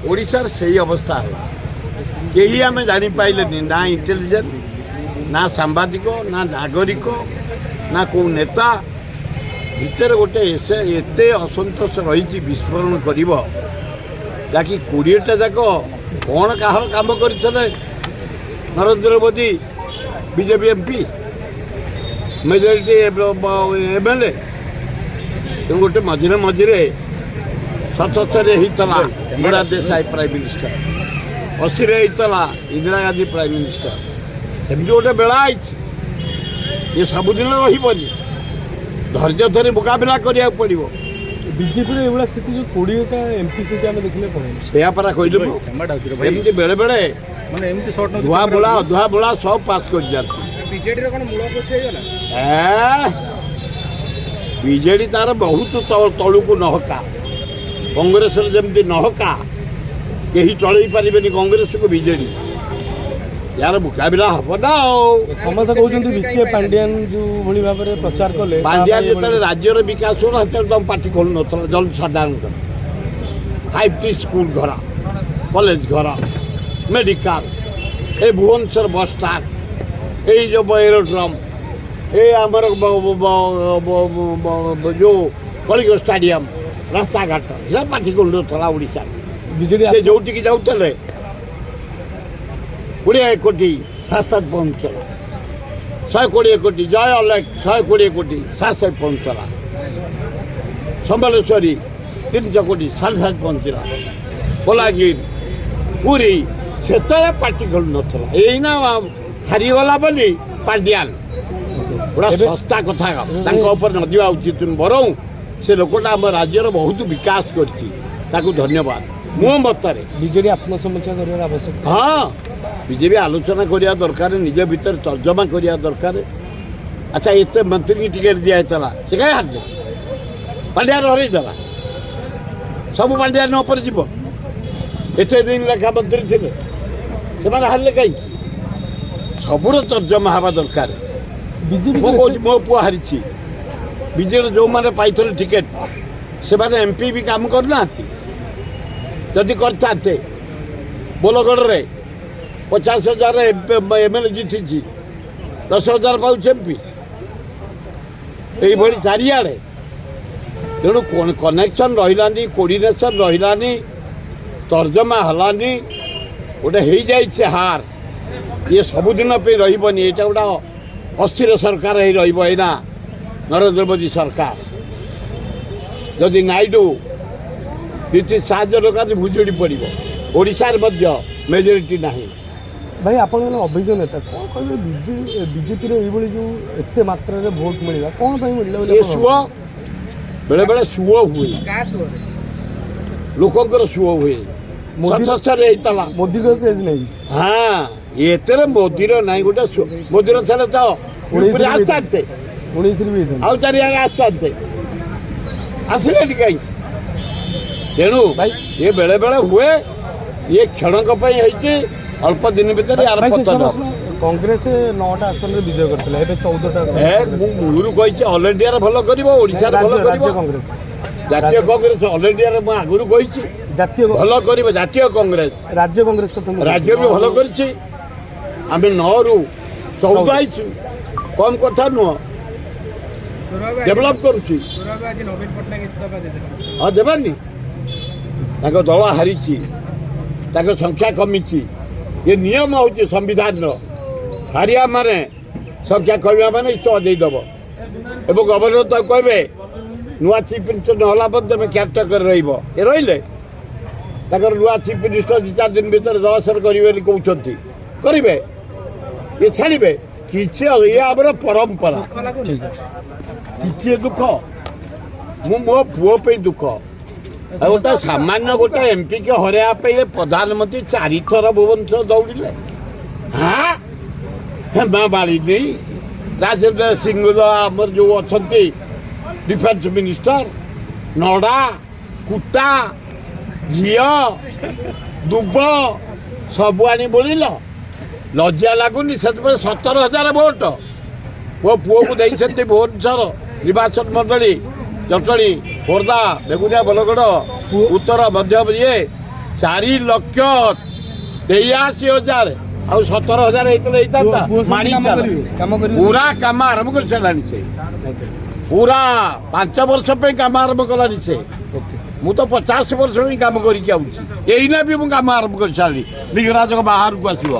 ओडिशार सही अवस्था है यही आम जापारे ना इंटेलिजेंस ना सांबादिक ना नागरिक ना कौ नेता भितर गोटे एत असंतोष रही विस्फोरण कर जहाँकि 20टा जाक कौन कह काम कर Narendra Modi BJP MP majority MLA तेणु गोटे मझे मझे 77 होता मोरा देसाई प्राइम मिनिस्टर 80 होता इंदिरा गांधी प्राइम मिनिस्टर एमती गोटे बेला आई ये सबुदिन रही धैर्य धरी मुकाबला करा पड़ो बीजेपी एवं स्थिति जो 20टा एमपी सीट आम देखने से परा कहली एमती बेले बेले धुआ बोला सब पास कर जाती बीजेडी तार बहुत तलू को नहका कांग्रेस जमी नहका कहीं चल पारे कांग्रेस को बीजेडी यार मुकाबला हम ना समस्त कहते विखे पांड्यान जो भाई भाव में प्रचार कले पांड्यान जो राज्यर विकास हो तुम पार्टी खोल न जन साधारण 5टी स्कूल घर कॉलेज घर मेडिकल ए भुवनेश्वर बस स्टैंड ये जो एरोड्रम ये आमर जो कलिंग स्टाडियम रास्ता घाट ये पार्टी खोल ओडिशा बीजेडी जो जाते 20 कोटी शासक पहुंचला 120 कोटी जय अलेख 120 कोटी शासक पहुंचला संबलेश्वरी 300 कोटी शासक पहुंचला बलांगीर पुरी से पार्टी खोल ना हारीगला बोली पांड्यान गोटा सस्ता कथा नदिवा उचित बरं से लोकटा आम राज्यर बहुत विकास कर धन्यवाद मो मत बीजेडी आत्मसमीक्षा कर आवश्यक हाँ बीजेपी आलोचना करिया दरकार निज भीतर तर्जमा करिया दरकार अच्छा एत मंत्री की टिकेट दिखाला से कहीं हार पांड्यान हरईदेला सब पांड्यान उपर जीव एत दिन लेखा मंत्री थे से हारे कहीं सबूर तर्जमा हवा दरकार मो पुआ हारी बीजेडी जो मैंने पाई टिकेट से एमपी भी काम करना जदि करते बोलगढ़ रे 50,000 एमएलए जीति 10,000 पाँच एमपी यही चारिड़े तेणु कनेक्शन रही कोर्डिनेशन रही तर्जमा हलानी गोटे हो जाए हार ये सबुदिन रही यहाँ गोटा अस्थिर सरकार रहीना नरेंद्र मोदी सरकार जदि नाइडू नीति साहय दरकार भुजुड़ी पड़ो ओडिशार मेजोरिटी नहीं भाई आप अभिज्ञ नेता कौन कह बीजेपी जो एत मात्रा भोट मिलला कौन मिलला सुओ बेले बेले सुओ हुए लोकंर सुओ हुए मोदी को क्रेज नहीं हाँ ये मोदी ना गोटे मोदी थे तो 19 चार आसते आसले कहीं तेणु ये बेले बेले हुए ये क्षणक अल्प दिन भर यार पतन कांग्रेस 9टा आसन विजय करथिला एबे 14टा मूलू कही ऑल इंडिया भल कर कांग्रेस जातीय कांग्रेस ऑल इंडिया आगुरी कही जातीय भल कर जातीय कांग्रेस राज्य कांग्रेस राज्य भी भल कर 9 ରୁ 14 आईचु कम कथा नुह डेभलप करुच्ची हाँ देवानी दल हारी संख्या कमी ये नियम हूँ संविधान हारिया माने संख्या कमिया माने देदेव एवं गवर्नर तो कहे नुआ चीफ मिनिस्टर नहला तुम क्यारटेकर रही नुआ चीफ मिनिस्टर 2-4 दिन भर दलसर करेंगे करेंगे ये छाड़े किसी आमर परंपरा किए दुख मो पुओ दुख गोटे सामान्य गोटे एमपी के हरया प्रधानमंत्री 4 थर भुवनेश्वर दौड़े हाँ हेमा मालिनी राजेंद्र सिंह आमर जो अच्छा डिफेन्स मिनिस्टर नडा कुटा झी दुब सब आनी बोलिल लज्जा लगुनि से 17,000 भोट मो पुओ को देते भुवनेश्वर निर्वाचन मंडली जटणी खोर्धा बेगुनिया बलगढ़ उत्तर मध्य ये 4,83,000 ଆଉ 17,000 ହେଇଥାନ୍ତା ମାଣି ଚାଲ କାମ କରିବେ ପୁରା କାମ ଆରମ୍ଭ କରି ସାରିଲାଣି ସେ ପୁରା 5 ବର୍ଷ ପାଇଁ କାମ ଆରମ୍ଭ କଲାଣି ସେ ମୁଁ ତ 50 ବର୍ଷ ପାଇଁ କାମ କରିକି ଆଉଛି ଏଇନା ବି ମୁଁ କାମ ଆରମ୍ଭ କରି ସାରିଲି ଲିଙ୍ଗରାଜଙ୍କ ବାହାରକୁ ଆସିବ